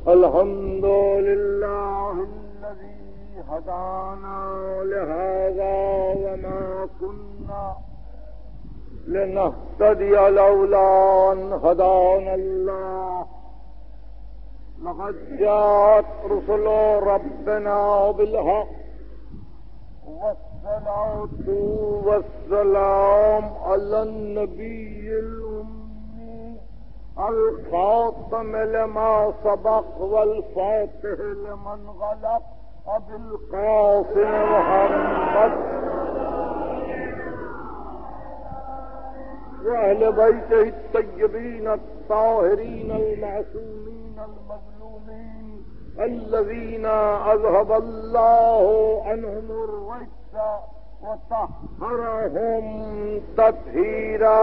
الحمد لله الذي هدانا لهذا وما كنا لنهتدي لولا أن هدانا الله لقد جاءت رسل ربنا بالحق والصلاة والسلام على النبي الأمي الخاتم لما سبق والفاتح لمن غلق أبي القاسم محمد وأهل بيته الطيبين الطاهرين المعصومين المظلومين الذين أذهب الله عنهم الرجس وطهرهم تطهيرا.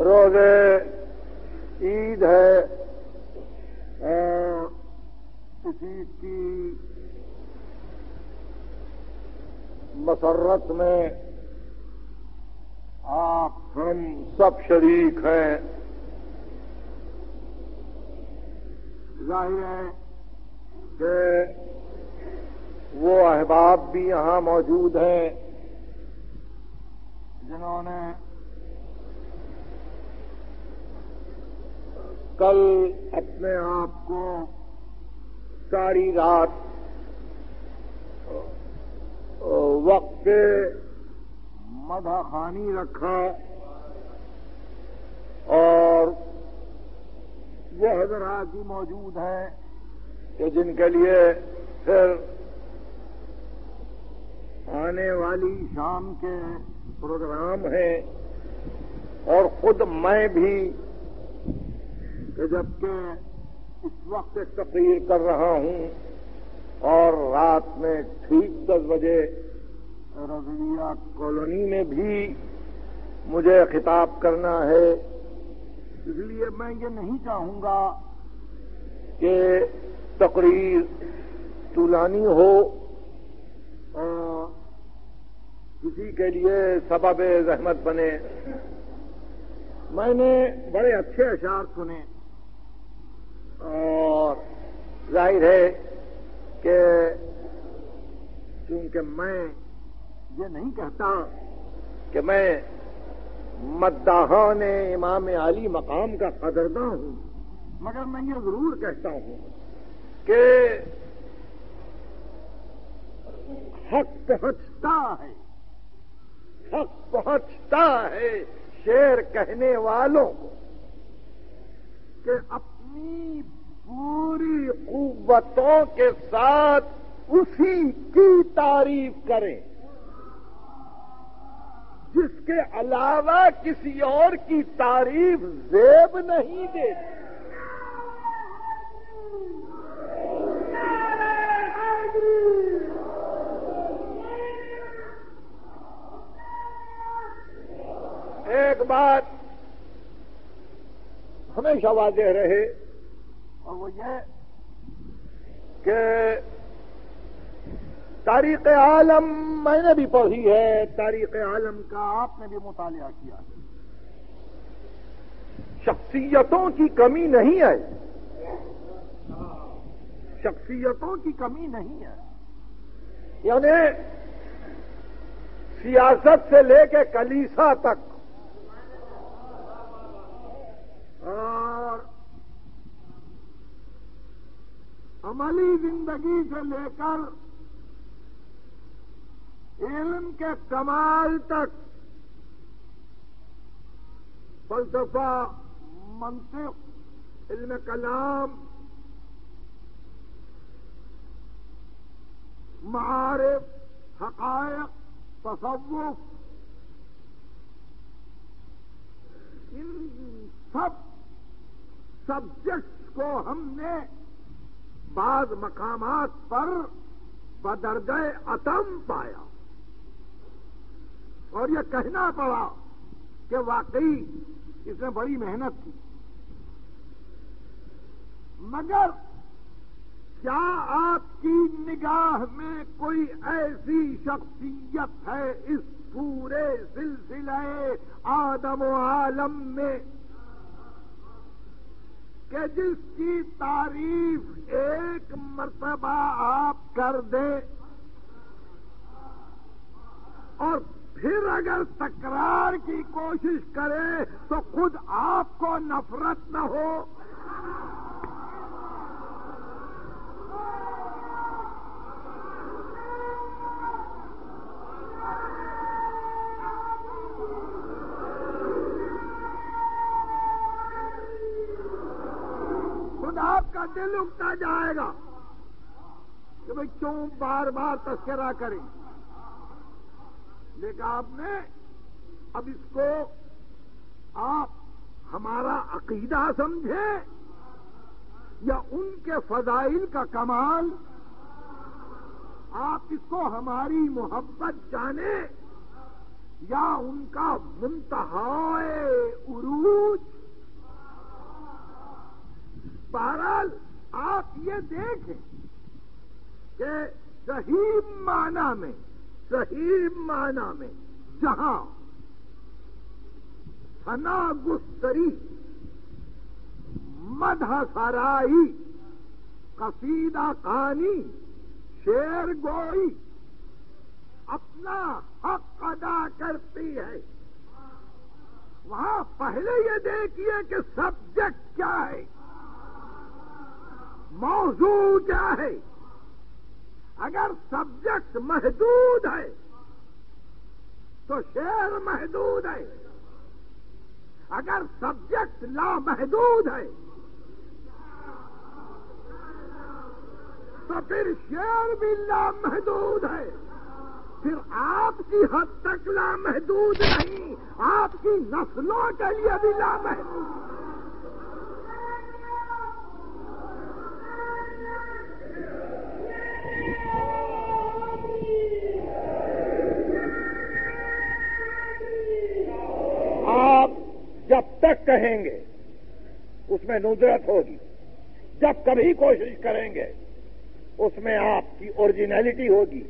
روز عید ہے اور اس عید کی مسرت میں آپ ہم سب شریک ہیں. ظاہر ہے کہ وہ احباب بھی یہاں موجود ہیں جنہوں نے کل اپنے آپ کو ساری رات وقت مدح خوانی رکھا اور وہ حضرات بھی موجود ہیں کہ جن کے لیے پھر آنے والی شام کے پروگرام ہیں اور خود میں بھی کہ جبکہ اس وقت ایک تقریر کر رہا ہوں اور رات میں ٹھیک 10 بجے رضویہ کالونی میں بھی مجھے خطاب کرنا ہے. اس لیے میں یہ نہیں چاہوں گا کہ تقریر طولانی ہو اور کسی کے لیے سبب زحمت بنے. میں نے بڑے اچھے اشعار سنے اور ظاہر ہے کہ چونکہ میں یہ نہیں کہتا کہ میں مداحان امام علی مقام کا قدرداں ہوں، مگر میں یہ ضرور کہتا ہوں کہ حق پہنچتا ہے، حق پہنچتا ہے شعر کہنے والوں کو کہ اپنی پوری قوتوں کے ساتھ اسی کی تعریف کریں جس کے علاوہ کسی اور کی تعریف زیب نہیں دیتی. ایک بات ہمیشہ واضح رہے اور وہ یہ کہ تاریخ عالم میں نے بھی پڑھی ہے، تاریخ عالم کا آپ نے بھی مطالعہ کیا ہے. شخصیتوں کی کمی نہیں ہے، شخصیتوں کی کمی نہیں ہے. یعنی سیاست سے لے کے کلیسا تک اور عملی زندگی سے لے کر علم کے کمال تک فلسفہ، منطق، علم کلام، معارف، حقائق، تصوف، ان سب سبجیکٹس کو ہم نے بعض مقامات پر بدرجہ اتم پایا اور یہ کہنا پڑا کہ واقعی اس نے بڑی محنت کی، مگر کیا آپ کی نگاہ میں کوئی ایسی شخصیت ہے اس پورے سلسلہ آدم و عالم میں کہ جس کی تعریف ایک مرتبہ آپ کر دیں اور پھر اگر تکرار کی کوشش کرے تو خود آپ کو نفرت نہ ہو؟ خود آپ کا دل اگتا جائے گا کہ بھئی کیوں بار بار تذکرہ کریں، لیکن آپ نے اب اس کو آپ ہمارا عقیدہ سمجھیں یا ان کے فضائل کا کمال، آپ اس کو ہماری محبت جانیں یا ان کا منتہائے عروج۔ بہرحال آپ یہ دیکھیں کہ صحیح معنی میں جہاں ثنا گستری، مدح سرائی، قصیدہ خوانی، شعر گوئی اپنا حق ادا کرتی ہے، وہاں پہلے یہ دیکھیے کہ سبجیکٹ کیا ہے، موضوع کیا ہے۔ اگر سبجیکٹ محدود ہے تو شعر محدود ہے، اگر سبجیکٹ لامحدود ہے تو پھر شعر بھی لامحدود ہے، پھر آپ کی حد تک لامحدود نہیں، آپ کی نسلوں کے لیے بھی لامحدود۔ آپ جب تک کہیں گے اس میں ندرت ہوگی، جب کبھی کوشش کریں گے اس میں آپ کی اوریجنلٹی ہوگی،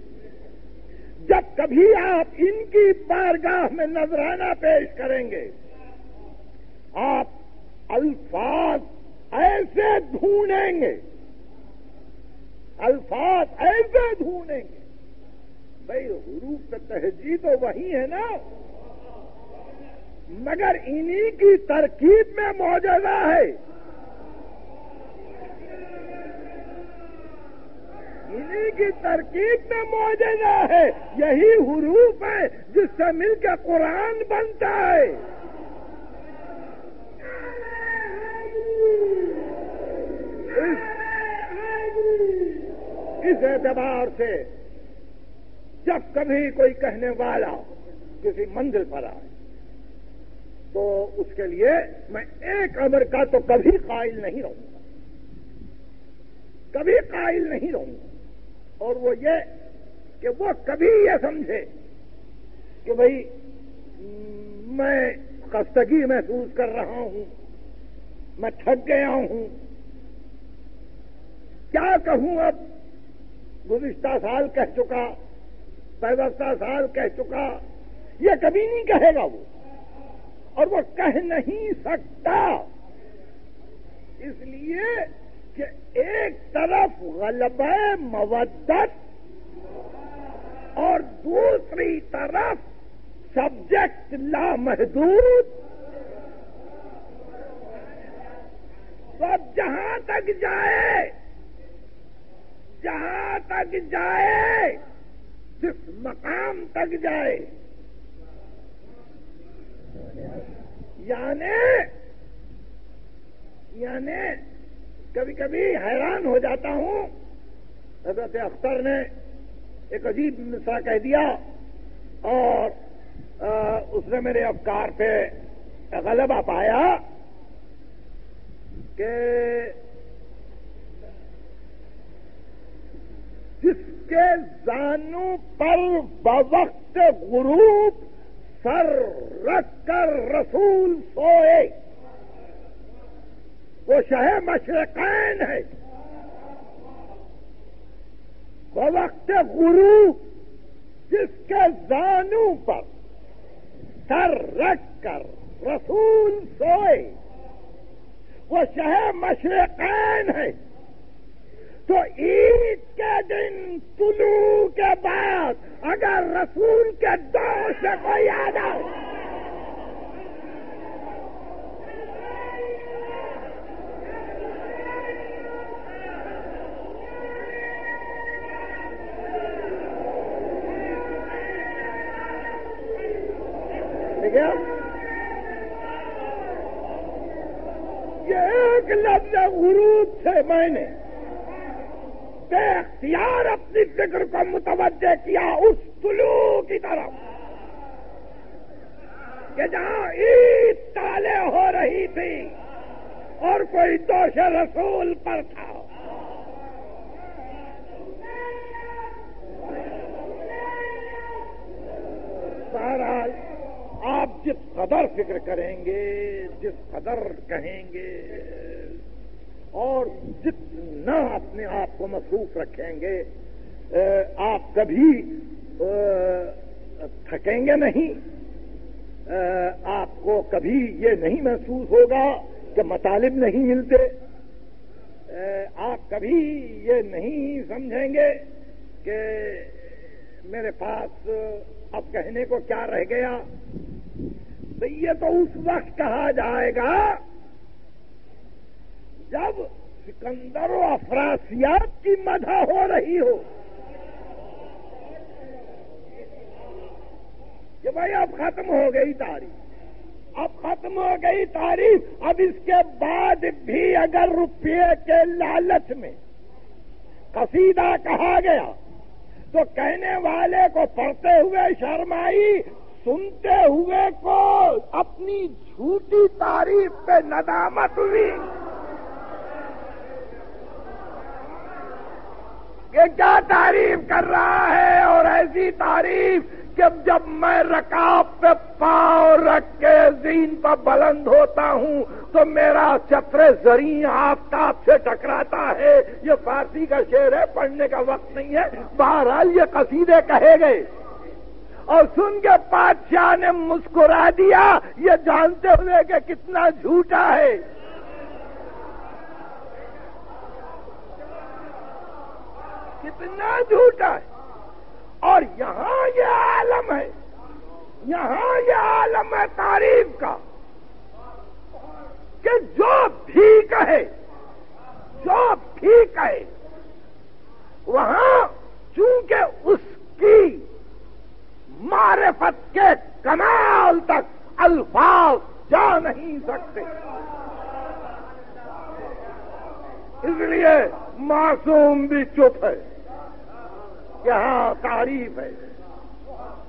جب کبھی آپ ان کی بارگاہ میں نذرانہ پیش کریں گے آپ الفاظ ایسے ڈھونڈیں گے، الفاظ ایسے ڈھونڈیں گے، بھئی حروف تہجی تو وہی ہے نا، مگر انہی کی ترکیب میں معجزہ ہے، انہی کی ترکیب میں معجزہ ہے، یہی حروف ہے جس سے مل کے قرآن بنتا ہے۔ اس اعتبار سے جب کبھی کوئی کہنے والا کسی منزل پر آئے تو اس کے لیے میں ایک امر کا تو کبھی قائل نہیں رہوں گا، کبھی قائل نہیں رہوں گا، اور وہ یہ کہ وہ کبھی یہ سمجھے کہ بھئی میں خستگی محسوس کر رہا ہوں، میں تھک گیا ہوں، کیا کہوں، اب گزشتہ سال کہہ چکا، پیوستہ سال کہہ چکا، یہ کبھی نہیں کہے گا وہ، اور وہ کہہ نہیں سکتا، اس لیے کہ ایک طرف غلبہ مودت اور دوسری طرف سبجیکٹ لامحدود، تو اب جہاں تک جائے جس مقام تک جائے، یعنی کبھی کبھی حیران ہو جاتا ہوں، حضرت اختر نے ایک عجیب مصرع کہہ دیا اور اس نے میرے افکار پہ غلبہ پایا کہ جس کے زانوں پر بوقت غروب سر رکھ کر رسول سوئے وہ شہ مشرقین ہے. بوقت غروب جس کے زانوں پر سر رکھ کر رسول سوئے وہ شہ مشرقین ہے. تو عید کے دن طلوع کے بعد اگر رسول کے دور سے کوئی یاد آئے یہ ایک لفظ غروب سے میں نے بے اختیار اپنی فکر کو متوجہ کیا اس طلوع کی طرف کہ جہاں عید طالع ہو رہی تھی اور کوئی دوش رسول پر تھا. بہرحال آپ جس قدر فکر کریں گے، جس قدر کہیں گے اور جتنا اپنے آپ کو مصروف رکھیں گے آپ کبھی تھکیں گے نہیں. آپ کو کبھی یہ نہیں محسوس ہوگا کہ مطالب نہیں ملتے. آپ کبھی یہ نہیں سمجھیں گے کہ میرے پاس اب کہنے کو کیا رہ گیا. تو یہ تو اس وقت کہا جائے گا جب سکندر و افراسیاب کی مدح ہو رہی ہو کہ بھائی اب ختم ہو گئی تاریخ، اب ختم ہو گئی تاریخ، اب اس کے بعد بھی اگر روپے کے لالچ میں قصیدہ کہا گیا تو کہنے والے کو پڑھتے ہوئے شرم آئی، سنتے ہوئے کو اپنی جھوٹی تعریف پہ ندامت ہوئی کہ کیا تعریف کر رہا ہے. اور ایسی تعریف کہ جب میں رکاب پہ پاؤں رکھ کے زین پر بلند ہوتا ہوں تو میرا چتر زریں آفتاب سے ٹکراتا ہے. یہ فارسی کا شعر ہے، پڑھنے کا وقت نہیں ہے. بہرحال یہ قصیدے کہے گئے اور سن کے بادشاہ نے مسکرا دیا، یہ جانتے ہوئے کہ کتنا جھوٹا ہے. کتنا جھوٹا ہے. اور یہاں یہ عالم ہے، یہاں یہ عالم ہے تعریف کا کہ جو بھی کہے، جو بھی کہے وہاں چونکہ اس کی معرفت کے کمال تک الفاظ جا نہیں سکتے، اس لیے معصوم بھی چپ ہے کہ ہاں تعریف ہے.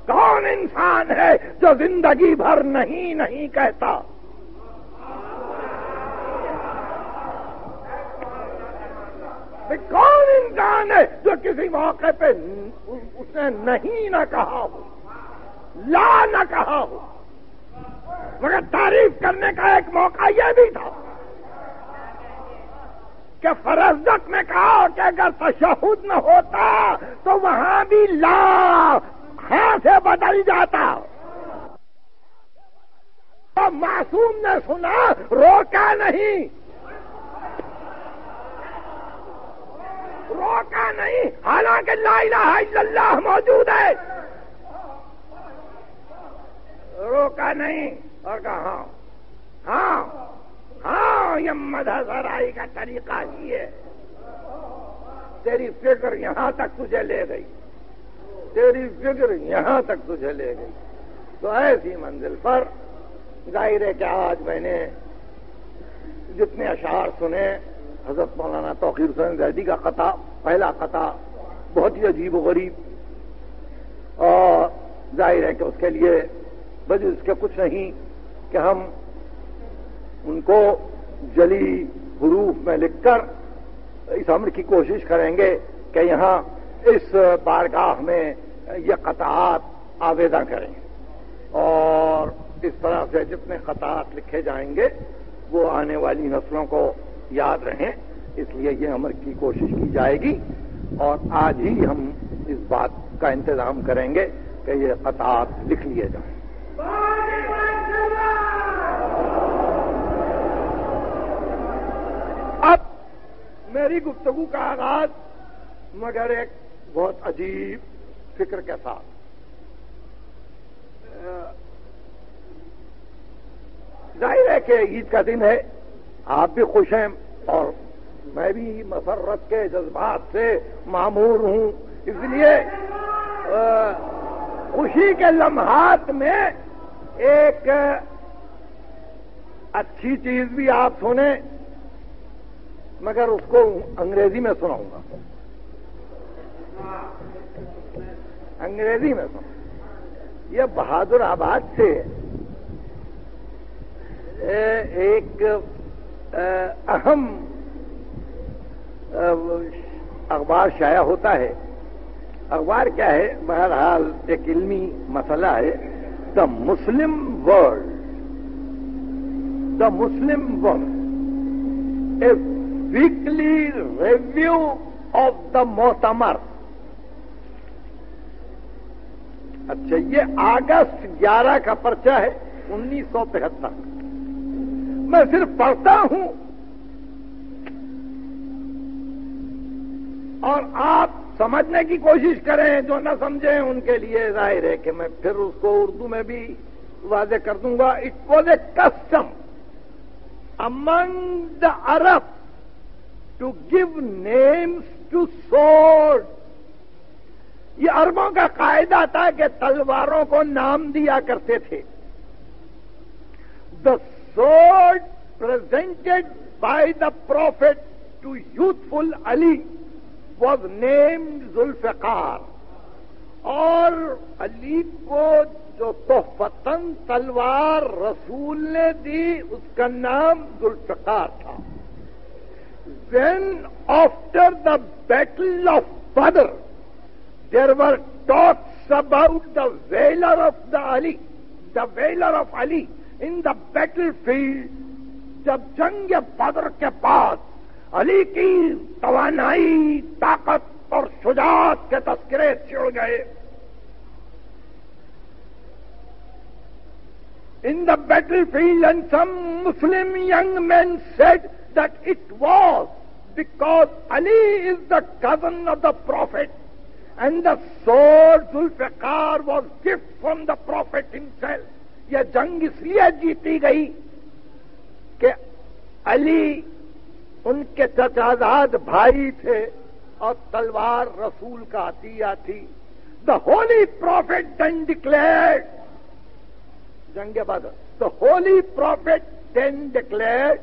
کون انسان ہے جو زندگی بھر نہیں کہتا؟ کون انسان ہے جو کسی موقع پہ اس نے نہیں نہ کہا ہو، لا نہ کہا ہو؟ مگر تعریف کرنے کا ایک موقع یہ بھی تھا کہ فرزدق نے کہا کہ اگر تشہد نہ ہوتا تو وہاں بھی لا ہاں سے بدل جاتا. تو معصوم نے سنا، روکا نہیں، روکا نہیں، حالانکہ لا الہ الا اللہ موجود ہے، روکا نہیں اور کہا ہاں ہاں یہ مدح سرائی کا طریقہ ہی ہے. تیری فکر یہاں تک تجھے لے گئی، تیری فکر یہاں تک تجھے لے گئی. تو ایسی منزل پر ظاہر ہے کہ آج میں نے جتنے اشعار سنے، حضرت مولانا توقیر حسین زیدی کا قطع، پہلا قطع بہت ہی عجیب و غریب ظاہر ہے کہ اس کے لیے وجہ اس کے کچھ نہیں کہ ہم ان کو جلی حروف میں لکھ کر اس امر کی کوشش کریں گے کہ یہاں اس بارگاہ میں یہ قطعات آویزاں کریں، اور اس طرح سے جتنے قطعات لکھے جائیں گے وہ آنے والی نسلوں کو یاد رہیں، اس لیے یہ امر کی کوشش کی جائے گی، اور آج ہی ہم اس بات کا انتظام کریں گے کہ یہ قطعات لکھ لیے جائیں۔ اب میری گفتگو کا آغاز مگر ایک بہت عجیب فکر کے ساتھ۔ ظاہر ہے کہ عید کا دن ہے، آپ بھی خوش ہیں اور میں بھی مسرت کے جذبات سے معمور ہوں، اس لیے خوشی کے لمحات میں ایک اچھی چیز بھی آپ سنیں، مگر اس کو انگریزی میں سناؤں گا، انگریزی میں سناؤں۔ یہ بہادر آباد سے ایک اہم اخبار شائع ہوتا ہے۔ اخبار کیا ہے؟ بہرحال ایک علمی مسئلہ ہے، the Muslim World, the Muslim World, a weekly review of the Motamar. اچھا، یہ اگست 11 کا پرچہ ہے 1973۔ میں صرف پڑھتا ہوں اور آپ سمجھنے کی کوشش کریں، جو نہ سمجھیں ان کے لیے ظاہر ہے کہ میں پھر اس کو اردو میں بھی واضح کر دوں گا۔ It was a custom among the Arab to give names to sword. یہ عربوں کا قاعدہ تھا کہ تلواروں کو نام دیا کرتے تھے۔ دا sword presented by the Prophet to youthful Ali was named Zulfiqar, اور علی کو جو تحفتاً تلوار رسول نے دی اس کا نام ذوالفقار تھا۔ When after the battle of Badr there were talks about the valor of Ali in the battlefield، جب جنگ بدر کے بعد علی کی توانائی، طاقت اور شجاعت کے تذکرے چھڑ گئے۔ In the battlefield, and some Muslim young men said that it was because Ali is the cousin of the Prophet, and the sword Zulfiqar was gift from the Prophet himself۔ یہ جنگ اس لیے جیتی گئی کہ علی ان کے چچازاد بھائی تھے اور تلوار رسول کا عطیہ تھی۔ دا ہولی پروفیٹ دین ڈکلیئرڈ، جنگ بدر، دا ہولی پروفیٹ دین ڈکلیئرڈ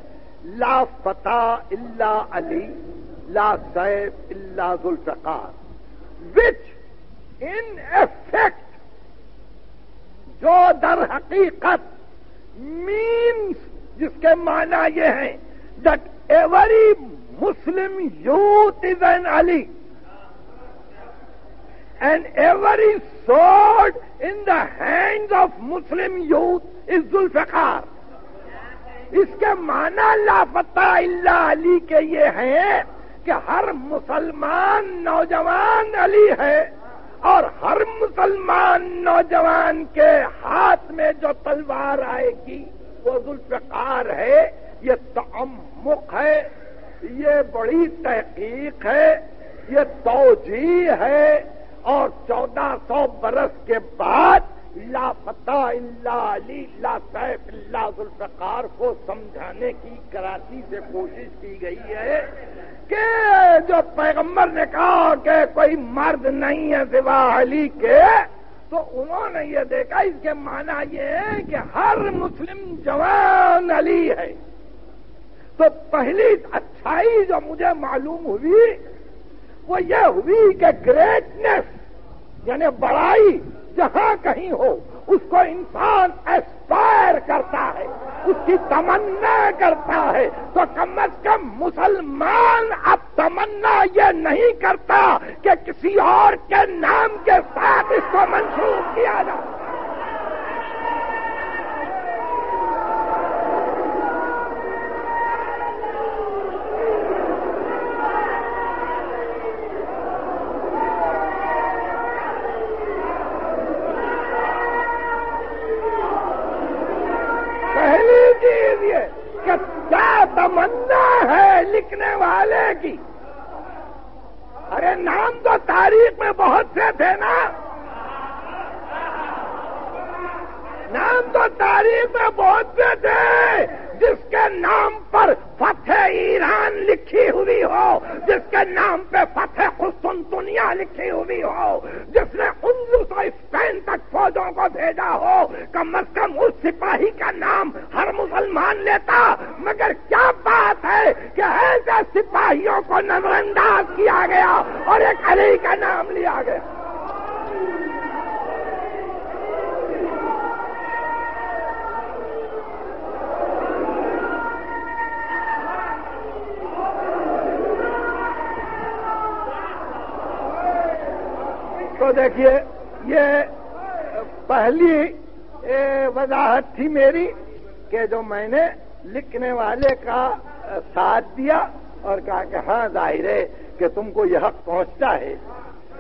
لا فتح الا علی، لا سیف الا ذوالفقار، وچ ان ایفیکٹ، جو در حقیقت مینس، جس کے معنی یہ ہیں that every Muslim youth is an Ali and every sword in the hands of Muslim youth is Zulfiqar۔ اس کے معنی لا فتح الا علی کے یہ ہیں کہ ہر مسلمان نوجوان علی ہے، اور ہر مسلمان نوجوان کے ہاتھ میں جو تلوار آئے گی وہ ذوالفقار ہے۔ یہ تعمق ہے، یہ بڑی تحقیق ہے، یہ توجیہ ہے، اور 1400 برس کے بعد لا فتح الا علی، لا سیف الا ذوالفقار کو سمجھانے کی کراچی سے کوشش کی گئی ہے کہ جو پیغمبر نے کہا کہ کوئی مرد نہیں ہے سوا علی کے، تو انہوں نے یہ دیکھا اس کے معنی یہ ہے کہ ہر مسلم جوان علی ہے۔ تو پہلی اچھائی جو مجھے معلوم ہوئی وہ یہ ہوئی کہ گریٹنس یعنی بڑائی جہاں کہیں ہو اس کو انسان ایسپائر کرتا ہے، اس کی تمنا کرتا ہے، تو کم از کم مسلمان اب تمنا یہ نہیں کرتا کہ کسی اور کے نام کے ساتھ اس کو منسوخ کیا جائے۔ کیا تمنا ہے لکھنے والے کی؟ ارے نام تو تاریخ میں بہت سے تھے نا، نام تو تاریخ میں بہت سے تھے، جس کے نام پر فتح ایران لکھی ہوئی ہو، جس کے نام پہ فتح قسطنطنیہ لکھی ہوئی ہو، جس نے اندلس اور اسپین تک فوجوں کو بھیجا ہو، کم از کم اس سپاہی کا نام ہر مسلمان لیتا۔ مگر کیا بات ہے کہ ایسے سپاہیوں کو نظر انداز کیا گیا اور ایک علی کا نام لیا گیا۔ تو دیکھیے یہ پہلی وضاحت تھی میری کہ جو میں نے لکھنے والے کا ساتھ دیا اور کہا کہ ہاں ظاہر ہے کہ تم کو یہ حق پہنچتا ہے،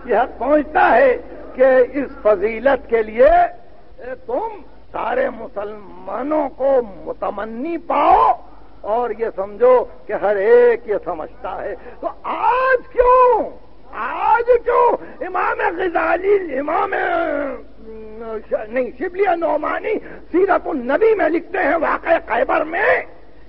یہ حق پہنچتا ہے کہ اس فضیلت کے لیے تم سارے مسلمانوں کو متمنی پاؤ اور یہ سمجھو کہ ہر ایک یہ سمجھتا ہے۔ تو آج کیوں امام غزالی، امام نہیں شبلی نعمانی سیرت النبی میں لکھتے ہیں واقعہ خیبر میں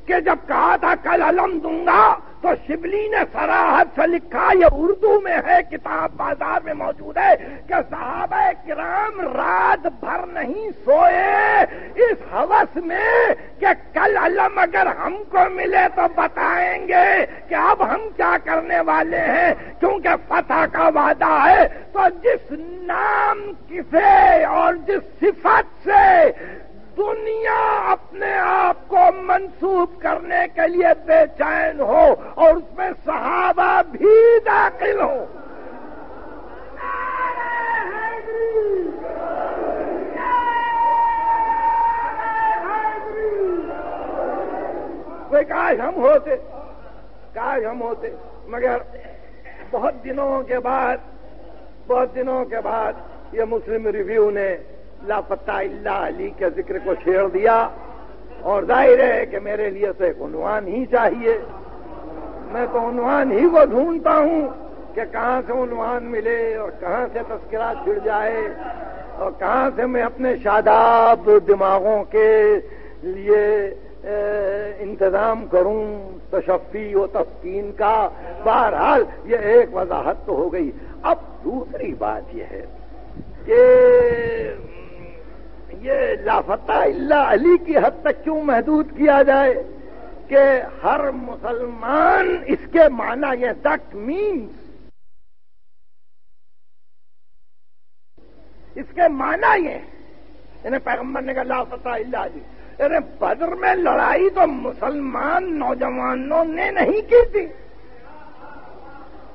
کہ جب کہا تھا کل علم دوں گا تو شبلی نے صراحت سے لکھا، یہ اردو میں ہے، کتاب بازار میں موجود ہے، کہ صحابہ کرام رات بھر نہیں سوئے اس ہوس میں کہ کل علم اگر ہم کو ملے تو بتائیں گے کہ اب ہم کیا کرنے والے ہیں، کیونکہ فتح کا وعدہ ہے۔ تو جس نام سے اور جس صفت سے دنیا اپنے آپ کو منسوب کرنے کے لیے بے چین ہو اور اس میں صحابہ بھی داخل ہو، کاش ہم ہوتے، مگر بہت دنوں کے بعد یہ مسلم ریویو نے لاپتہ اللہ علی کے ذکر کو چھیڑ دیا، اور ظاہر ہے کہ میرے لیے تو ایک عنوان ہی چاہیے، میں تو عنوان ہی کو ڈھونڈتا ہوں کہ کہاں سے عنوان ملے اور کہاں سے تذکرہ چھڑ جائے اور کہاں سے میں اپنے شاداب دماغوں کے لیے انتظام کروں تشفی و تسکین کا۔ بہرحال یہ ایک وضاحت تو ہو گئی۔ اب دوسری بات یہ ہے کہ یہ لافتہ اللہ علی کی حد تک کیوں محدود کیا جائے کہ ہر مسلمان، اس کے معنی یہ دیٹ مینس، اس کے معنی یہ انہیں پیغمبر نے کہا لافتہ اللہ علی، ارے بدر میں لڑائی تو مسلمان نوجوانوں نے نہیں کی تھی،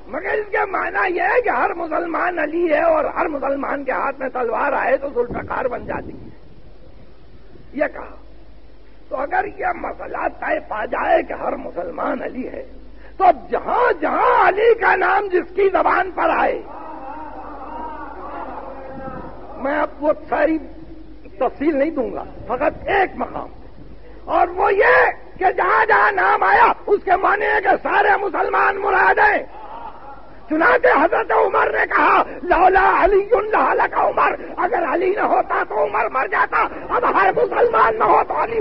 مگر اس کے معنی یہ ہے کہ ہر مسلمان علی ہے اور ہر مسلمان کے ہاتھ میں تلوار آئے تو ذوالفقار بن جاتی ہے، یہ کہا۔ تو اگر یہ مسئلہ طے پا جائے کہ ہر مسلمان علی ہے تو اب جہاں جہاں علی کا نام جس کی زبان پر آئے، میں اب وہ ساری تفصیل نہیں دوں گا، فقط ایک مقام، اور وہ یہ کہ جہاں جہاں نام آیا اس کے معنی ہے کہ سارے مسلمان مراد ہیں۔ چنانچہ حضرت عمر نے کہا لولا علی لہلک عمر، اگر علی نہ ہوتا تو عمر مر جاتا، اب ہر مسلمان نہ ہو تو علی۔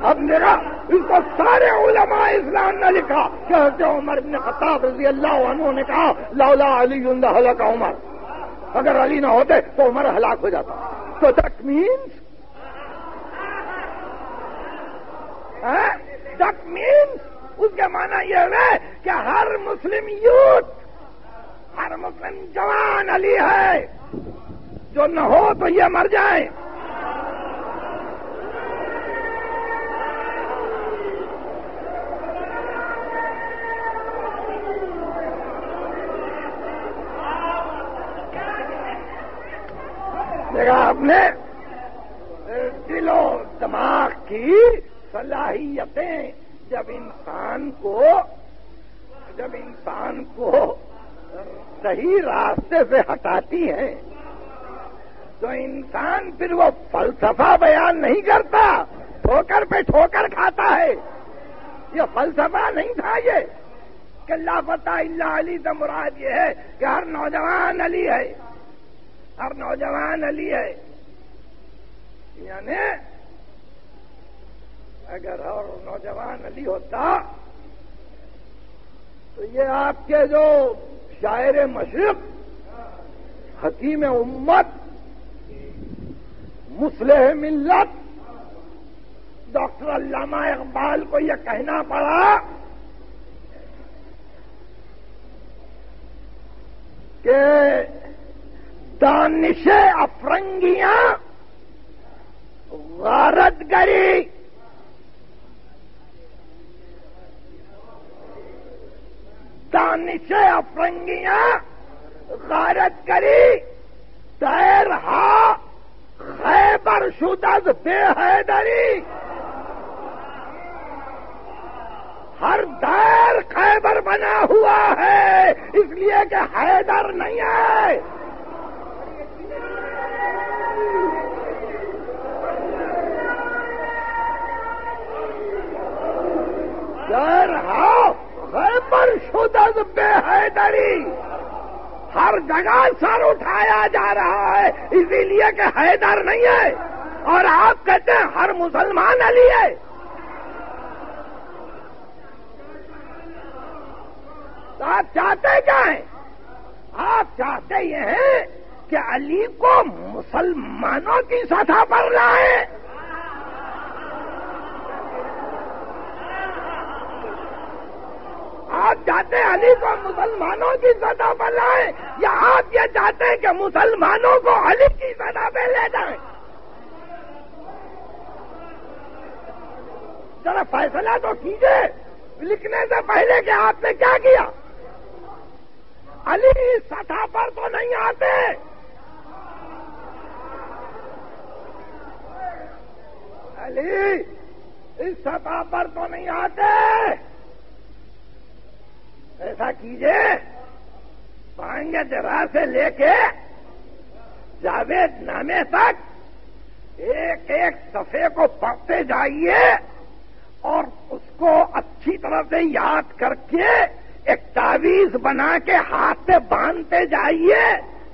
اب میرا اس کو سارے علماء اسلام قرآن نہ لکھا کہ حضرت عمر بن خطاب رضی اللہ عنہ نے کہا لولا علی لہلک عمر، اگر علی نہ ہوتے تو عمر ہلاک ہو جاتا. تو دیٹ مینس اس کا معنی یہ ہے کہ ہر مسلم یوتھ، ہر مسلم جوان علی ہے، جو نہ ہو تو یہ مر جائیں. دیکھا آپ نے دل و دماغ کی صلاحیتیں جب انسان کو صحیح راستے سے ہٹاتی ہیں تو انسان پھر وہ فلسفہ بیان نہیں کرتا، ٹھوکر پہ ٹھوکر کھاتا ہے. یہ فلسفہ نہیں تھا، یہ کہ لا فتح الا علی سے مراد یہ ہے کہ ہر نوجوان علی ہے، ہر نوجوان علی ہے. یعنی اگر ہر نوجوان علی ہوتا تو یہ آپ کے جو شاعر مشرق، حکیم امت، مصلح ملت ڈاکٹر علامہ اقبال کو یہ کہنا پڑا کہ دانش افرنگیاں غارت گری، دانش افرنگیاں غارت کری، دیر ہا خیبر شدد بے حیدری. ہر دیر خیبر بنا ہوا ہے اس لیے کہ حیدر نہیں ہے. دیر ہا خیبر شدد بے حیدری. ہر جگہ سر اٹھایا جا رہا ہے اسی لیے کہ حیدر نہیں ہے، اور آپ کہتے ہیں ہر مسلمان علی ہے. تو آپ چاہتے کیا ہیں؟ آپ چاہتے یہ ہیں کہ علی کو مسلمانوں کی سطح پر لائیں. آپ چاہتے ہیں علی کو مسلمانوں کی سطح پر لائیں، یا آپ یہ چاہتے ہیں کہ مسلمانوں کو علی کی سطح پہ لے جائیں؟ ذرا فیصلہ تو کیجئے لکھنے سے پہلے کہ آپ نے کیا کیا. علی اس سطح پر تو نہیں آتے. علی اس سطح پر تو نہیں آتے. ایسا کیجئے بانگ درا سے لے کے جاوید نامے تک ایک ایک صفحے کو پڑھتے جائیے اور اس کو اچھی طرح سے یاد کر کے ایک تعویذ بنا کے ہاتھ سے باندھتے جائیے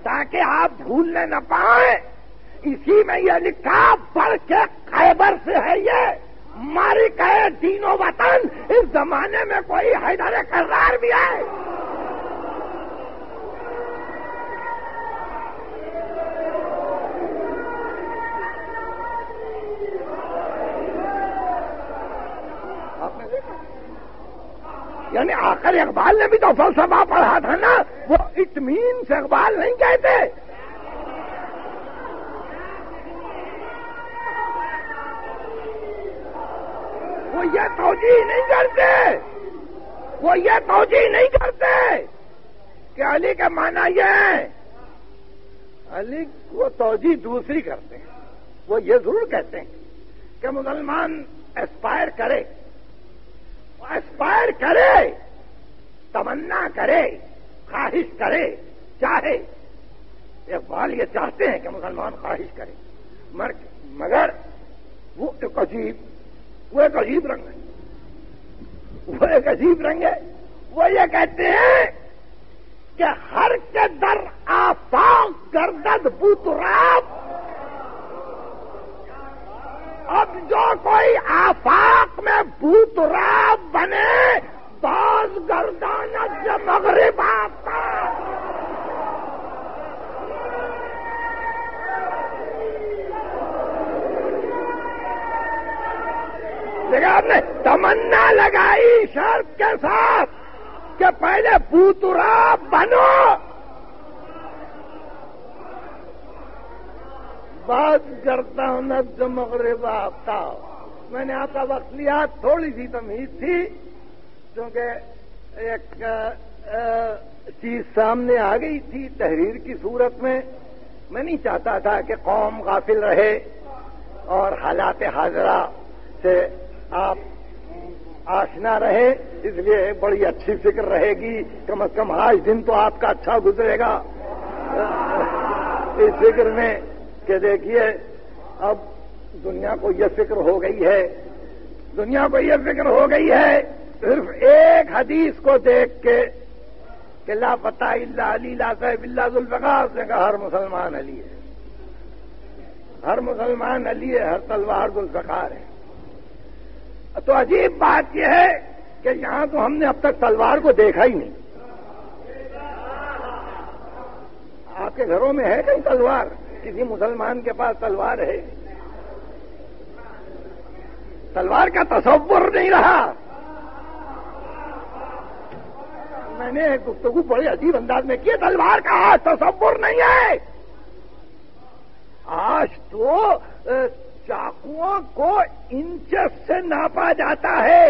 تاکہ آپ بھولنے نہ پائیں. اسی میں یہ لکھا بڑھ کے خیبر سے ہے یہ ماری کہے دین و وطن. اس زمانے میں کوئی حیدر کرار بھی ہے؟ یعنی آخر اقبال نے بھی تو فلسفہ پڑھا تھا نا. وہ اطمین سے اقبال نہیں کہتے. وہ یہ توجیہ نہیں کرتے، وہ یہ توجیہ نہیں کرتے کہ علی کا معنی یہ ہے. علی وہ توجیہ دوسری کرتے ہیں. وہ یہ ضرور کہتے ہیں کہ مسلمان اسپائر کرے، اسپائر کرے، تمنا کرے، خواہش کرے، چاہے. اقبال یہ چاہتے ہیں کہ مسلمان خواہش کرے، مگر وہ ایک عجیب رنگ ہے. وہ ایک عجیب رنگ ہے. وہ یہ کہتے ہیں کہ ہر کے در آفاق گردد بوتراب. اب جو کوئی آفاق میں بھوتراب بنے باز گردانت سے مغرب آتا. آپ نے تمنا لگائی شرط کے ساتھ کہ پہلے بھوتراب بنو بات کرتا ہوں نہ مغرب آفتا. میں نے آپ کا وقت لیا, تھوڑی سی تمہید تھی کیونکہ ایک چیز سامنے آ گئی تھی تحریر کی صورت میں. میں نہیں چاہتا تھا کہ قوم غافل رہے اور حالات حاضرہ سے آپ آشنا رہے, اس لیے بڑی اچھی فکر رہے گی. کم از کم آج دن تو آپ کا اچھا گزرے گا اس فکر میں کہ دیکھیے اب دنیا کو یہ فکر ہو گئی ہے, دنیا کو یہ فکر ہو گئی ہے صرف ایک حدیث کو دیکھ کے کہ لا فتح الا علی لا سیف الا ذوالفقار سے کہا ہر مسلمان علی ہے, ہر مسلمان علی ہے, ہر تلوار ذوالفقار ہے. تو عجیب بات یہ ہے کہ یہاں تو ہم نے اب تک تلوار کو دیکھا ہی نہیں. آپ کے گھروں میں ہے کہیں تلوار؟ کسی مسلمان کے پاس تلوار ہے؟ تلوار کا تصور نہیں رہا. میں نے گفتگو بڑے عجیب انداز میں کی, تلوار کا آج تصور نہیں ہے. آج تو چاقوؤں کو انچز سے ناپا جاتا ہے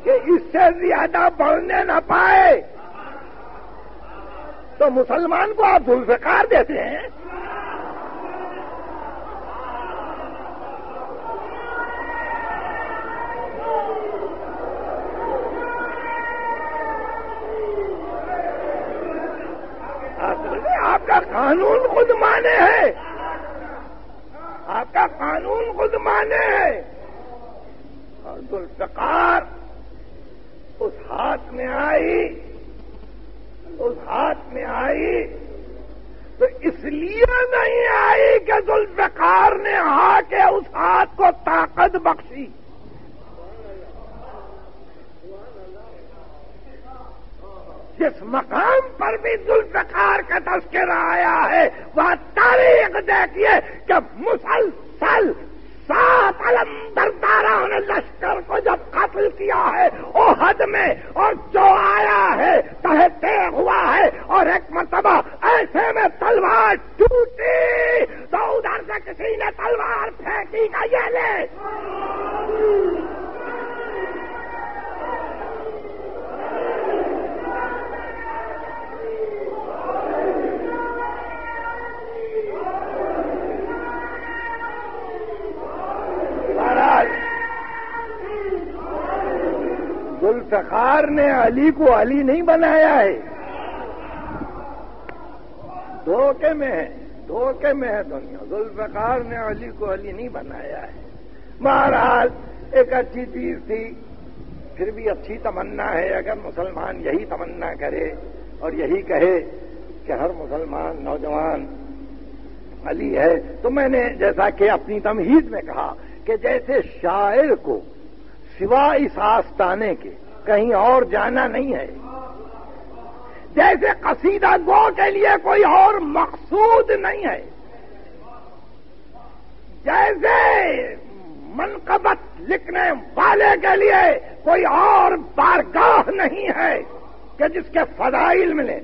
کہ اس سے زیادہ بڑھنے نہ پائے. تو مسلمان کو آپ ذوالفقار دیتے ہیں. آپ کا قانون خود مانے ہے, آپ کا قانون خود مانے ہے. اور ذوالفقار اس ہاتھ میں آئی, اس ہاتھ میں آئی تو اس لیے نہیں آئی کہ ذوالفقار نے آ کے اس ہاتھ کو طاقت بخشی. جس مقام پر بھی ذوالفقار کا تذکرہ آیا ہے وہ تاریخ دیکھیے کہ مسلسل 7 علمبرداران نے لشکر کو جب قتل کیا ہے احد میں, اور جو آیا ہے تہے تیغ ہوا ہے, اور ایک مرتبہ ایسے میں تلوار ٹوٹی تو ادھر سے کسی نے تلوار پھینکی کا یہ لے. ذوالفقار نے علی کو علی نہیں بنایا ہے, دھوکے میں ہے, دھوکے میں ہے دنیا. ذوالفقار نے علی کو علی نہیں بنایا ہے. بہرحال ایک اچھی چیز تھی, پھر بھی اچھی تمنا ہے. اگر مسلمان یہی تمنا کرے اور یہی کہے کہ ہر مسلمان نوجوان علی ہے, تو میں نے جیسا کہ اپنی تمہید میں کہا کہ جیسے شاعر کو سوا اس آستانے کے کہیں اور جانا نہیں ہے, جیسے قصیدہ گو کے لیے کوئی اور مقصود نہیں ہے, جیسے منقبت لکھنے والے کے لیے کوئی اور بارگاہ نہیں ہے کہ جس کے فضائل ملے,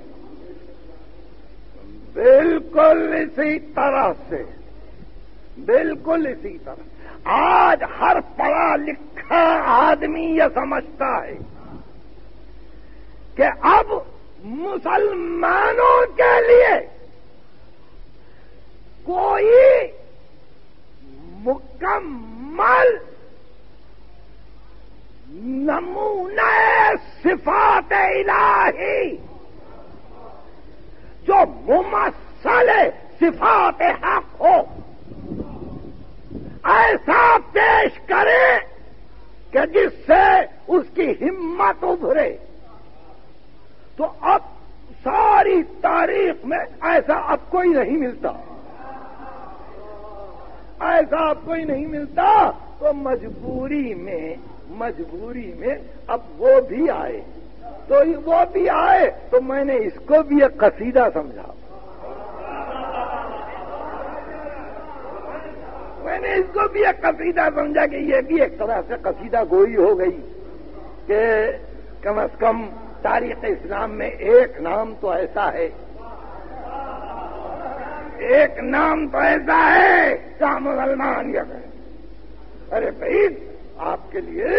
بالکل اسی طرح سے, بالکل اسی طرح آج ہر پڑھا لکھا آدمی یہ سمجھتا ہے کہ اب مسلمانوں کے لیے کوئی مکمل نمونہ صفات الہی جو ممثل صفات حق ہو ایسا پیش کرے کہ جس سے اس کی ہمت ابھرے. تو اب ساری تاریخ میں ایسا اب کوئی نہیں ملتا. ایسا کوئی نہیں ملتا تو مجبوری میں اب وہ بھی آئے تو میں نے اس کو بھی ایک قصیدہ سمجھا. میں نے اس کو بھی ایک قصیدہ سمجھا کہ یہ بھی ایک طرح سے قصیدہ گوئی ہو گئی کہ کم از کم تاریخ اسلام میں ایک نام تو ایسا ہے کیا مسلمان یہ کہیں. ارے بھائی آپ کے لیے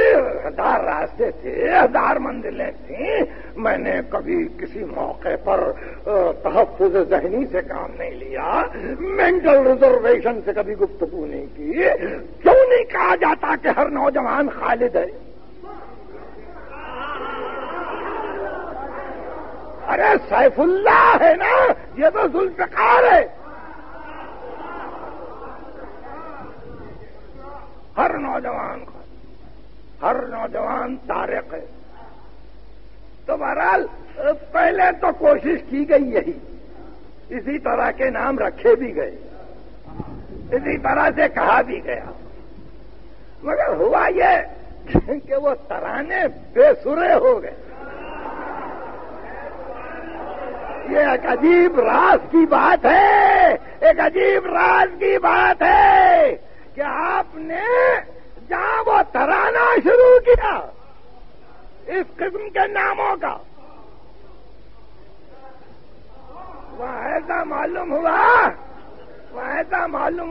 1000 راستے تھے، 1000 منزلیں تھیں. میں نے کبھی کسی موقع پر تحفظ ذہنی سے کام نہیں لیا، مینٹل ریزرویشن سے کبھی گفتگو نہیں کی. کیوں نہیں کہا جاتا کہ ہر نوجوان خالد ہے؟ ارے سیف اللہ ہے نا، یہ تو ذوالفقار ہے. ہر نوجوان طارق ہے. تو بہرحال پہلے تو کوشش کی گئی یہی، اسی طرح کے نام رکھے بھی گئے، اسی طرح سے کہا بھی گیا، مگر ہوا یہ کہ وہ ترانے بے سرے ہو گئے. یہ ایک عجیب راز کی بات ہے، کہ آپ نے جہاں وہ ترانہ شروع کیا اس قسم کے ناموں کا، وہ ایسا معلوم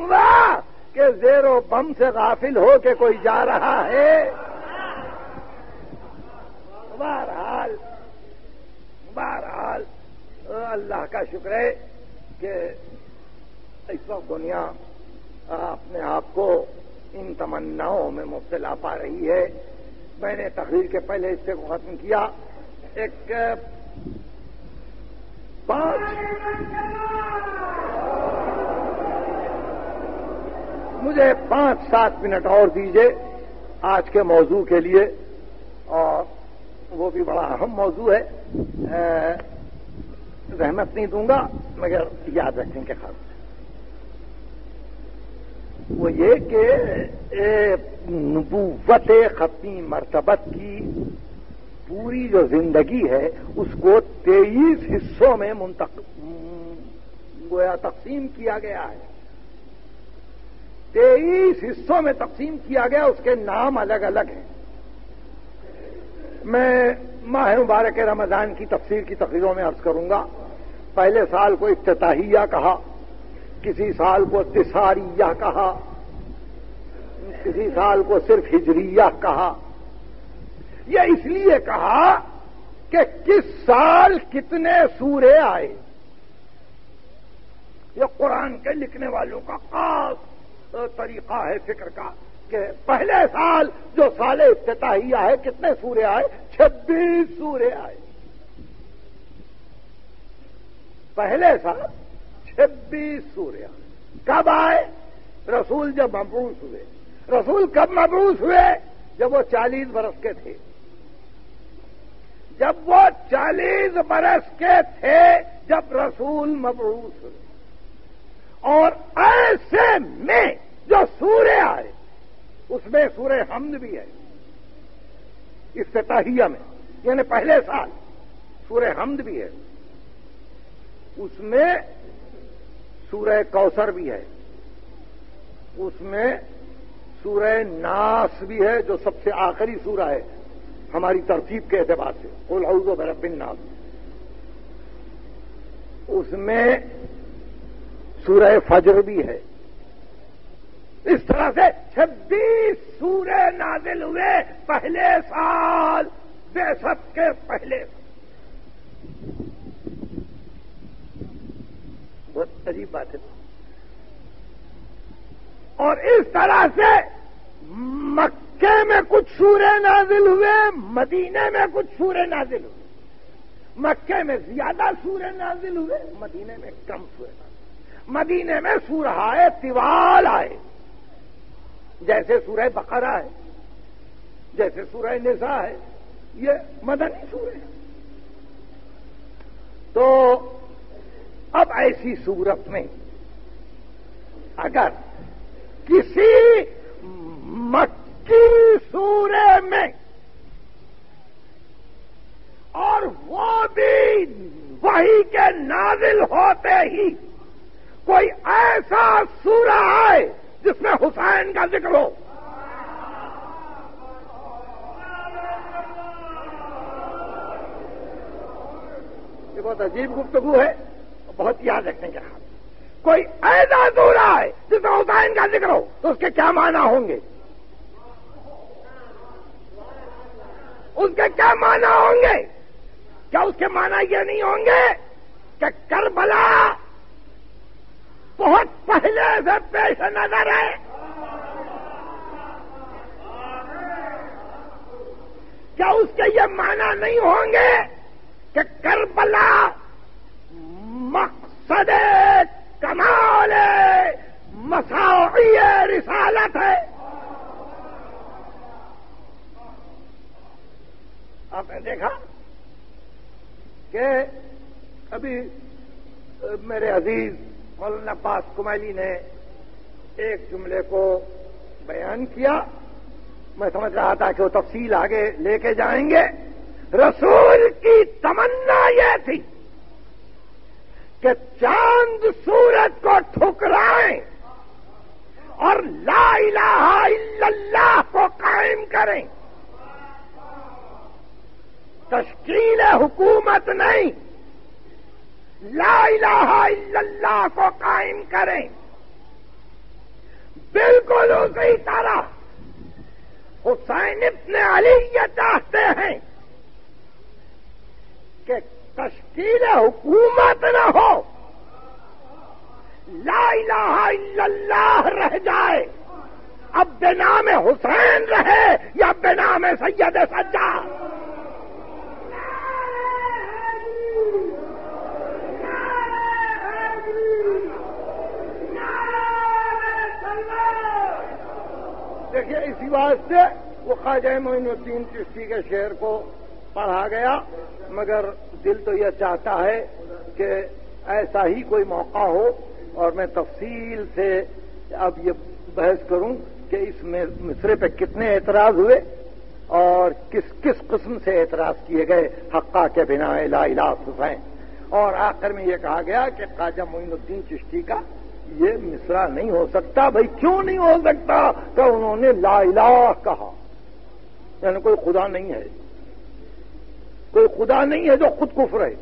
ہوا کہ زیر و بم سے غافل ہو کے کوئی جا رہا ہے. بہرحال اللہ کا شکر ہے کہ اس وقت دنیا اپنے آپ کو ان تمناؤں میں مبتلا پا رہی ہے. میں نے تقریر کے پہلے حصے کو ختم کیا. مجھے 5-7 منٹ اور دیجیے آج کے موضوع کے لیے، اور وہ بھی بڑا اہم موضوع ہے. رحمت نہیں دوں گا مگر یاد رکھیں کہ خاص وہ یہ کہ نبوت ختمی مرتبت کی پوری جو زندگی ہے اس کو 23 حصوں میں گویا تقسیم کیا گیا ہے. 23 حصوں میں تقسیم کیا گیا، اس کے نام الگ الگ ہیں. میں ماہ مبارک رمضان کی تفسیر کی تقریروں میں عرض کروں گا. پہلے سال کو افتتاحیہ کہا، کسی سال کو تساریہ کہا، کسی سال کو صرف ہجریہ کہا. یہ اس لیے کہا کہ کس سال کتنے سورے آئے. یہ قرآن کے لکھنے والوں کا خاص طریقہ ہے فکر کا کہ پہلے سال جو سال افتتاحیہ ہے کتنے سورے آئے؟ 26 سورے آئے. پہلے سال 26 سورے آئے. کب آئے؟ رسول جب مبعوث ہوئے. رسول کب مبعوث ہوئے؟ جب وہ 40 برس کے تھے. جب وہ 40 برس کے تھے جب رسول مبعوث ہوئے. اور ایسے میں جو سورے آئے اس میں سورہ حمد بھی ہے افتتاحیہ میں، یعنی پہلے سال سورہ حمد بھی ہے. اس میں سورہ کوثر بھی ہے، اس میں سورہ ناس بھی ہے جو سب سے آخری سورہ ہے ہماری ترتیب کے اعتبار سے، قل اعوذ برب الناس. اس میں سورہ فجر بھی ہے. اس طرح سے 26 سورے نازل ہوئے پہلے سال، بعثت کے پہلے. بہت عجیب بات ہے. اور اس طرح سے مکے میں کچھ سورے نازل ہوئے، مدینے میں کچھ سورے نازل ہوئے. مکے میں زیادہ سورے نازل ہوئے، مدینے میں کم سورے نازل. مدینے میں سورہ طوال آئے، جیسے سورہ بقرہ ہے، جیسے سورہ نساء ہے. یہ مدنی سورے ہیں. تو اب ایسی صورت میں اگر کسی مکی سورے میں، اور وہ بھی وحی کے نازل ہوتے ہی کوئی ایسا سورہ آئے جس میں حسین کا ذکر ہو. یہ بہت عجیب گفتگو ہے، بہت یاد رکھنے کے حال. کوئی ایسا سورہ آئے جس میں حسین کا ذکر ہو تو اس کے کیا معنی ہوں گے؟ اس کے کیا معنی ہوں گے؟ کیا اس کے معنی یہ نہیں ہوں گے کہ کربلا بہت پہلے سے پیش نظر ہے؟ کیا اس کے یہ معنی نہیں ہوں گے کہ کربلا مقصد کمال مساعی رسالت ہے؟ آپ نے دیکھا کہ ابھی میرے عزیز مولانا عباس کمیلی نے ایک جملے کو بیان کیا. میں سمجھ رہا تھا کہ وہ تفصیل آگے لے کے جائیں گے. رسول کی تمنا یہ تھی کہ چاند سورج کو ٹھکرائیں اور لا الہ الا اللہ کو قائم کریں. تشکیل حکومت نہیں، لا الہ الا اللہ کو قائم کریں. بالکل اسی طرح حسین ابن علی یہ چاہتے ہیں کہ تشکیل حکومت نہ ہو، لا الہ الا اللہ رہ جائے. اب بنام حسین رہے یا بنام سید سجاد. دیکھیے اسی واسطے وہ خواجہ معین الدین چشتی کے شعر کو پڑھا گیا، مگر دل تو یہ چاہتا ہے کہ ایسا ہی کوئی موقع ہو اور میں تفصیل سے اب یہ بحث کروں کہ اس مصرے پہ کتنے اعتراض ہوئے اور کس کس قسم سے اعتراض کیے گئے حقہ کے بنا لا الہ حسین. اور آخر میں یہ کہا گیا کہ خواجہ معین الدین چشتی کا یہ مصرع نہیں ہو سکتا. بھائی کیوں نہیں ہو سکتا؟ کہ انہوں نے لا الہ کہا، یعنی کوئی خدا نہیں ہے، کوئی خدا نہیں ہے جو خود کفر ہے،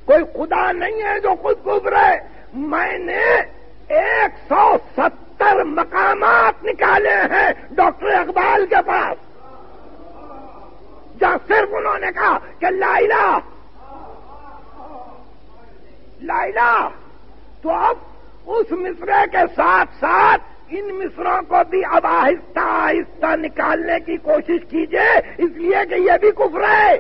کوئی خدا نہیں ہے جو خود کفر ہے. میں نے 170 مقامات نکالے ہیں ڈاکٹر اقبال کے پاس جہاں صرف انہوں نے کہا کہ لا الہ لا الہ. تو اب اس مصرے کے ساتھ ساتھ ان مصروں کو بھی اب آہستہ آہستہ نکالنے کی کوشش کیجئے، اس لیے کہ یہ بھی کفر ہے.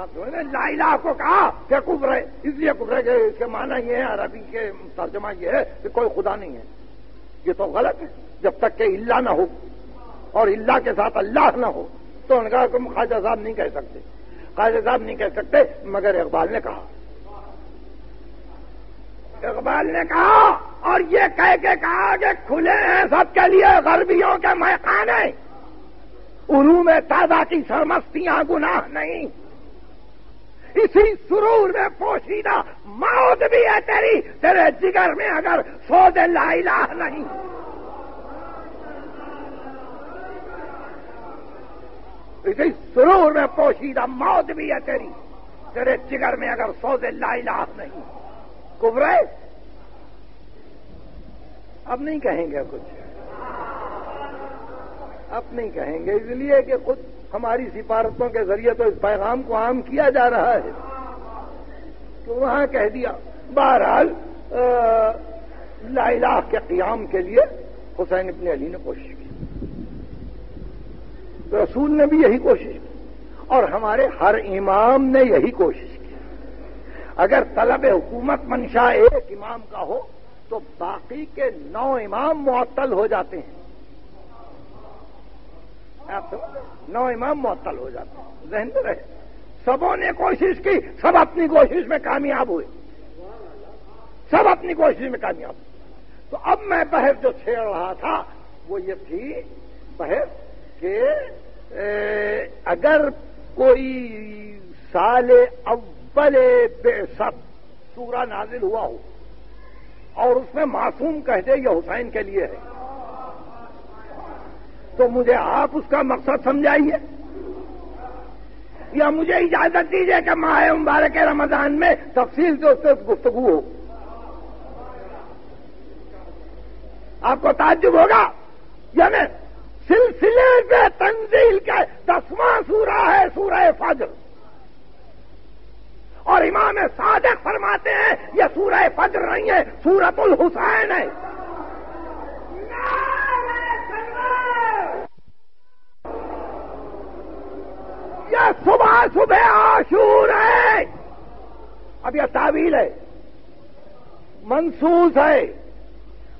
آپ نے لا الہ کو کہا کہ کفر ہے، اس لیے کفر ہے کہ اس کے معنی یہ ہے، عربی کے ترجمہ یہ ہے کہ کوئی خدا نہیں ہے. یہ تو غلط ہے. جب تک کہ اللہ نہ ہو اور اللہ کے ساتھ اللہ نہ ہو تو ان کا تم خواجہ صاحب نہیں کہہ سکتے، خواجہ صاحب نہیں کہہ سکتے. مگر اقبال نے کہا، اقبال نے کہا، اور یہ کہہ کے کہا کہ کھلے ہیں سب کے لیے غربیوں کے میخانے، علوم تازہ کی سرمستیاں گناہ نہیں. اسی سرور میں پوشیدہ موت بھی ہے تیری، تیرے جگر میں اگر سوز لا الہ نہیں. اسی سرور میں پوشیدہ موت بھی ہے تیری، تیرے جگر میں اگر سوز لا الہ نہیں. کفر ہے. اب نہیں کہیں گے کچھ، اب نہیں کہیں گے، اس لیے کہ خود ہماری سفارتوں کے ذریعے تو اس پیغام کو عام کیا جا رہا ہے تو وہاں کہہ دیا. بہرحال لا الہ کے قیام کے لیے حسین ابن علی نے کوشش کی، رسول نے بھی یہی کوشش کی اور ہمارے ہر امام نے یہی کوشش کی. اگر طلب حکومت منشا ایک امام کا ہو تو باقی کے 9 امام معطل ہو جاتے ہیں. آپ 9 امام معطل ہو جاتے ہیں، ذہن میں رہے. سبوں نے کوشش کی، سب اپنی کوشش میں کامیاب ہوئے، سب اپنی کوشش میں کامیاب ہوئے۔ تو اب میں بحث جو چھیڑ رہا تھا وہ یہ تھی بحث کہ اگر کوئی سال اول بعثت سورہ نازل ہوا ہو اور اس میں معصوم کہہ دے یہ حسین کے لیے ہے، تو مجھے آپ اس کا مقصد سمجھائیے، یا مجھے اجازت دیجیے کہ ماہ مبارک رمضان میں تفصیل سے اس سے گفتگو ہو۔ آپ کو تعجب ہوگا، یعنی سلسلے سے تنزیل کا 10واں سورہ ہے سورہ فجر، اور امام صادق فرماتے ہیں یہ سورہ فجر نہیں ہے، سورۃ الحسین ہے۔ یہ صبح صبح عاشور ہے، اب یہ تعویل ہے، منسوخ ہے۔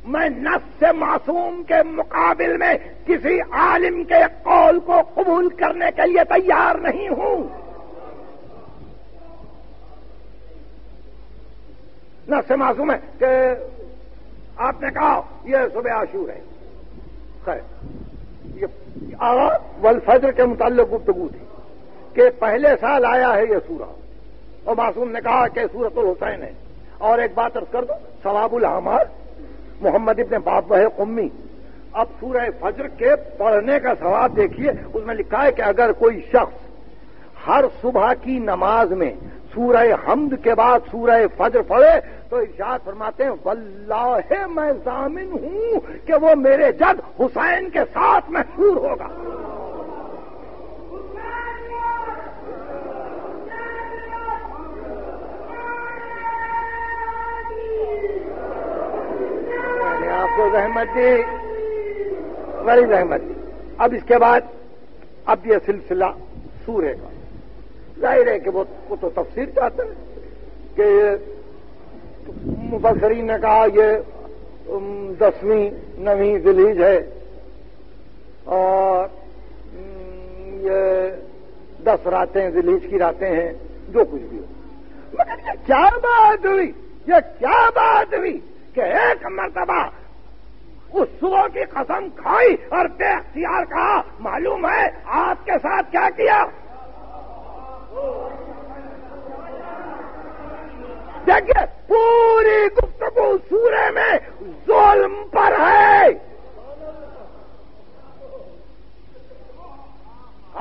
میں نص سے معصوم کے مقابل میں کسی عالم کے قول کو قبول کرنے کے لیے تیار نہیں ہوں۔ نص سے معصوم ہے کہ آپ نے کہا یہ صبح عاشور ہے، خیر یہ والفجر کے متعلق گفتگو تھی کہ پہلے سال آیا ہے یہ سورہ، اور معصوم نے کہا کہ سورۃ الحسین ہے۔ اور ایک بات عرض کر دو، ثواب الاعمال محمد ابن بابہ قمی، اب سورہ فجر کے پڑھنے کا ثواب دیکھیے، اس میں لکھا ہے کہ اگر کوئی شخص ہر صبح کی نماز میں سورہ حمد کے بعد سورہ فجر پڑھے تو ارشاد فرماتے ہیں واللہ میں ضامن ہوں کہ وہ میرے جد حسین کے ساتھ محشور ہوگا۔ زحمت دی، بڑی زحمت دی۔ اب اس کے بعد اب یہ سلسلہ سورے کا، ظاہر ہے کہ وہ تو تفسیر چاہتے ہیں کہ مفسرین نے کہا یہ 10ویں 9ویں ذی الحجہ ہے اور یہ 10 راتیں ذی الحجہ کی راتیں ہیں، جو کچھ بھی ہو، مگر یہ کیا بات ہوئی، یہ کیا بات ہوئی کہ ایک مرتبہ اس صبح کی قسم کھائی اور بے اختیار کہا معلوم ہے آپ کے ساتھ کیا کیا؟ دیکھیے پوری گفتگو سورے میں ظلم پر ہے۔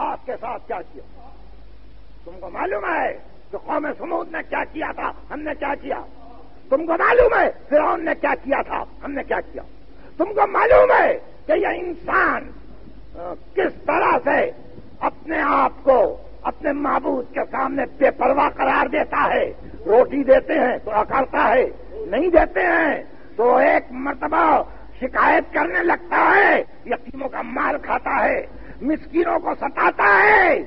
آپ کے ساتھ کیا کیا؟ تم کو معلوم ہے کہ قوم سمود نے کیا کیا تھا، ہم نے کیا کیا؟ تم کو معلوم ہے فرعون نے کیا کیا تھا، ہم نے کیا کیا؟ تم کو معلوم ہے کہ یہ انسان کس طرح سے اپنے آپ کو اپنے معبود کے سامنے بے پرواہ قرار دیتا ہے؟ روٹی دیتے ہیں تو اکڑتا ہے، نہیں دیتے ہیں تو ایک مرتبہ شکایت کرنے لگتا ہے، یتیموں کا مال کھاتا ہے، مسکینوں کو ستاتا ہے۔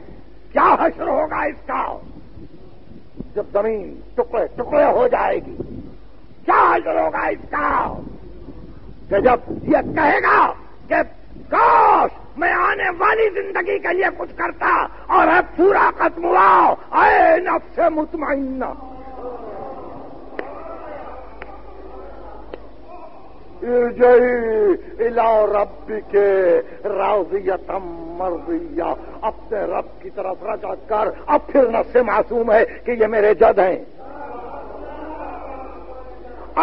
کیا حشر ہوگا اس کا جب زمین ٹکڑے ٹکڑے ہو جائے گی؟ کیا حشر ہوگا اس کا کہ جب یہ کہے گا کہ کاش میں آنے والی زندگی کے لیے کچھ کرتا اور اب پورا ختم ہوا، اے نفس مطمئنہ ارجعی الی ربک راضیۃ مرضیہ، اپنے رب کی طرف رجع کر۔ اب پھر نفس معصوم ہے کہ یہ میرے جد ہیں۔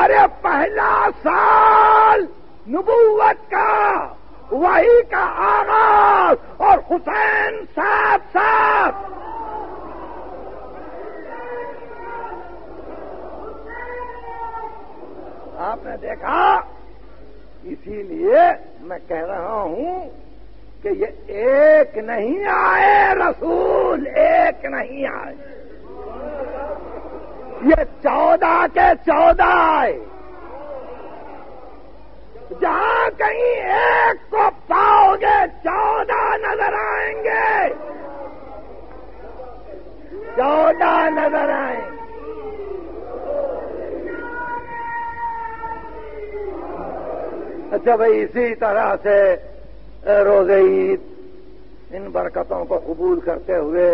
ارے پہلا سال نبوت کا، وحی کا آغاز، اور حسین ساتھ ساتھ۔ آپ نے دیکھا، اسی لیے میں کہہ رہا ہوں کہ یہ ایک نہیں آئے رسول، ایک نہیں آئے، یہ 14 کے 14 آئے۔ جہاں کہیں ایک کو پاؤ گے 14 نظر آئیں گے، 14 نظر آئیں گے۔ اچھا بھائی، اسی طرح سے روزہ عید ان برکتوں کو قبول کرتے ہوئے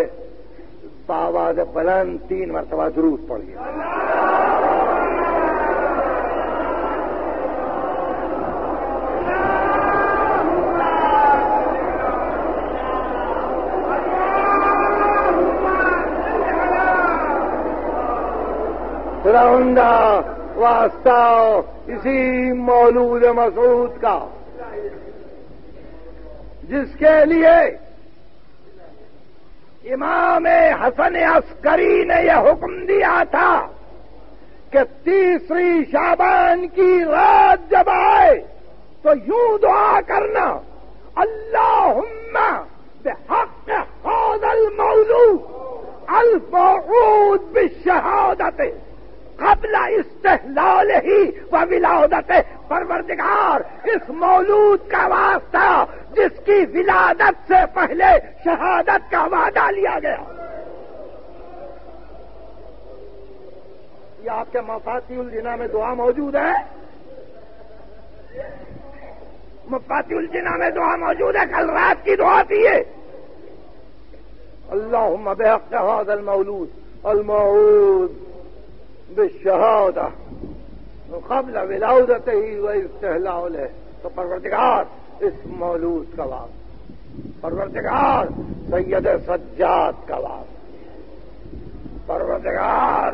آواز بلند 3 مرتبہ درود پڑھیے. خداوندہ واسطہ اسی مولود مسعود کا جس کے لیے امام حسن عسکری نے یہ حکم دیا تھا کہ 30 شعبان کی رات جب آئے تو یوں دعا کرنا، اللہم بحق هذا المولود الموعود بالشہادت قبل استحلالہ و ولادتہ. پروردگار اس مولود کا واسطہ جس کی ولادت سے پہلے شہادت کا وعدہ لیا گیا. یہ آپ کے مفاتیح الجناح میں دعا موجود ہے. مفاتیح الجناح میں دعا موجود ہے. کل رات کی دعا تھی یہ، اللہم بحق هذا المولود الموعود بالشہادہ قبل ولادتہ و استحلالہ. تو پروردگار اس مولود کا واسطہ، پروردگار سید سجاد کا واسطہ، پروردگار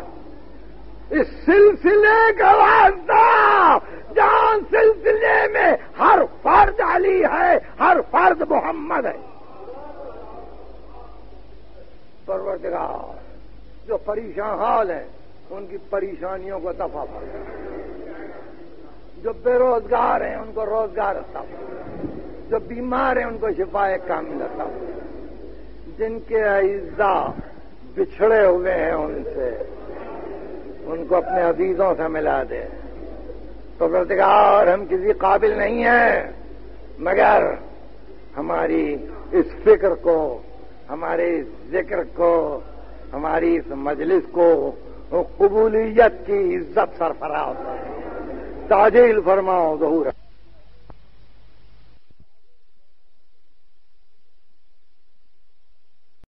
اس سلسلے کا واسطہ جہاں سلسلے میں ہر فرد علی ہے، ہر فرد محمد ہے. پروردگار جو پریشان حال ہیں ان کی پریشانیوں کو دفع فرما، جو بے روزگار ہیں ان کو روزگار عطا فرما، جو بیمار ہیں ان کو شفا کامل عطا فرما، جن کے اعزاء بچھڑے ہوئے ہیں ان سے ان کو اپنے عزیزوں سے ملا دے. پروردگار ہم کسی قابل نہیں ہیں مگر ہماری اس فکر کو، ہمارے اس ذکر کو، ہماری اس مجلس کو قبولیت کی عزت سرفراز تعجیل فرماؤ ظہور.